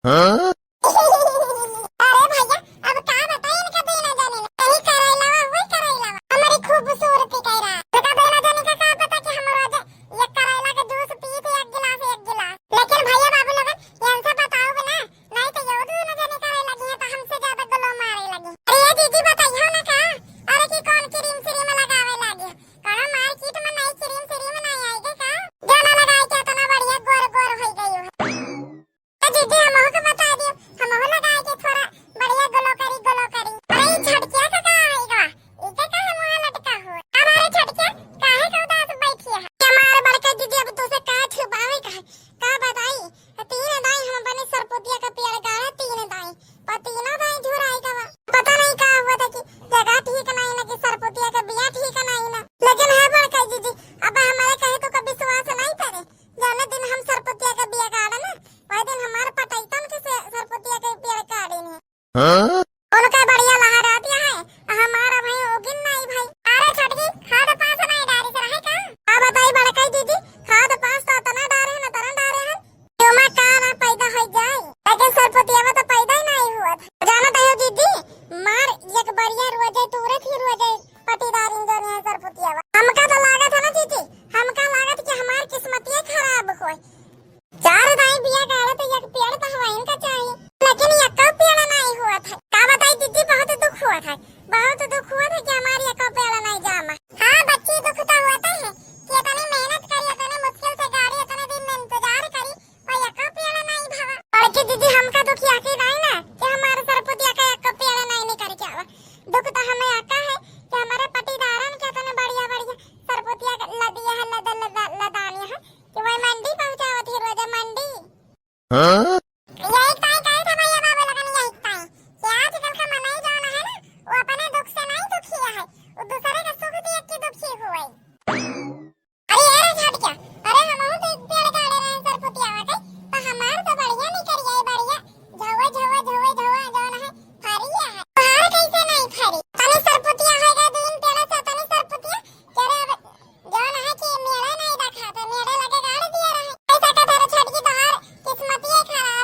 हाँ? अरे भैया अब का बताई इनका देना जाने ला यही करैला वही करैला हमारी खूबसूरती कह रहा तो का देना जाने का पता कि हम रोज ये करैला का जूस पी थे एक गिलास लेकिन भैया बाबू लोगन इनसे बताओ ना नहीं तो यो दूर न जाने करे लगी है तो हमसे ज्यादा गलो मारे लगी अरे ये दीदी बताइयो ना का अरे की कौन क्रीम श्रीम लगावे लगी कौन मार्केट में नई क्रीम श्रीम नहीं आई का जाना लगाई के इतना बढ़िया गोर गोर हो गई है दीदी हम को बता दियो हम हो लगाए के थोड़ा बढ़िया गलो करी अरे झटकिया का है गा इके का हम वहां लटका हो हमारे झटकिया काहे का उदास बैठी है हमारे बड़का दीदी अब तुसे का छुपावे का बताई तीन दाई हम बने सरपुतिया का पेड़ गाड़ा तीन दाई पर तीनों दाई झुराई का पता नहीं का हुआ था कि जगह ठीक नहीं ना कि सरपुतिया का बिया ठीक नहीं ना लेकिन है बड़का दीदी अब हमारे कहे तो कभी विश्वास नहीं करे जाने दिन हम सरपुतिया का बिया गाड़ा ना वही दिन हमारे पटाइतन के सरपुतिया के पेड़ काटे ने हाँ? उनका बढ़िया लहरा दिया है हमारा भाई ओगिन नहीं भाई अरे छटकी खाद पास नहीं डारी से रहे का आ बताई बड़का दीदी खाद पास तो तना डारे है ना तना डारे है क्यों मैं का ना पैदा हो जाए लेकिन सरपुतिया में तो पैदा ही नहीं हुआ था जाना तो दीदी मार एक बढ़िया रोजे तुरंत ही रोजे पटीदार इन दोनों सरपुतिया हमका तो लागत है ना दीदी हमका लागत कि हमारी किस्मत ही खराब हो चार दाई बिया गाड़ा तो एक पेड़ तो हवा इनका चाहिए लेकिन एक का पेड़ नहीं हुआ था का बताई दीदी बहुत दुख हुआ था कि हमारी एक पेड़ नहीं जामा हाँ बच्ची दुख तो होता है कि इतनी मेहनत करी इतने मुश्किल से गाड़ी इतने दिन में इंतजार करी और एक पेड़ नहीं भावा और कि दीदी हमका दुख यकीन नहीं ना कि हमारे सरपुतिया का एक पेड़ नहीं कर के आवा दुख तो हमें आता है कि हमारे पटीदारन के इतने बढ़िया सरपुतिया लदिया है लदानिया है कि वही मंडी पहुंचावत ही रोज मंडी हाँ? यही टाइम कहे थे भैया बाबू लगन यही टाइम कि आजकल का मनाई जाना है ना वो अपने दुख से नहीं दुखी है वो दूसरे का सुख देख के दुखी हुए अरे यार छट क्या अरे हम तो एक पेड़ काटे रहे सरपुतिया वाके तो हमार तो बढ़िया नहीं करिए बढ़िया झवा जाना है फरिया है बाहर कैसे नहीं फरी तने सरपुतिया होगा दिन पेड़ से तने सरपुतिया करे अब जाना है कि मेला नहीं रखा तो मेरे लगे गाड़ दिया रहे ऐसा का तारा छट की बाहर किस्मत ही खराब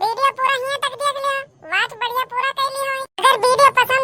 वीडियो पूरा यहाँ तक देख लियो, वाच बढ़िया पूरा कर लियो। अगर वीडियो पसंद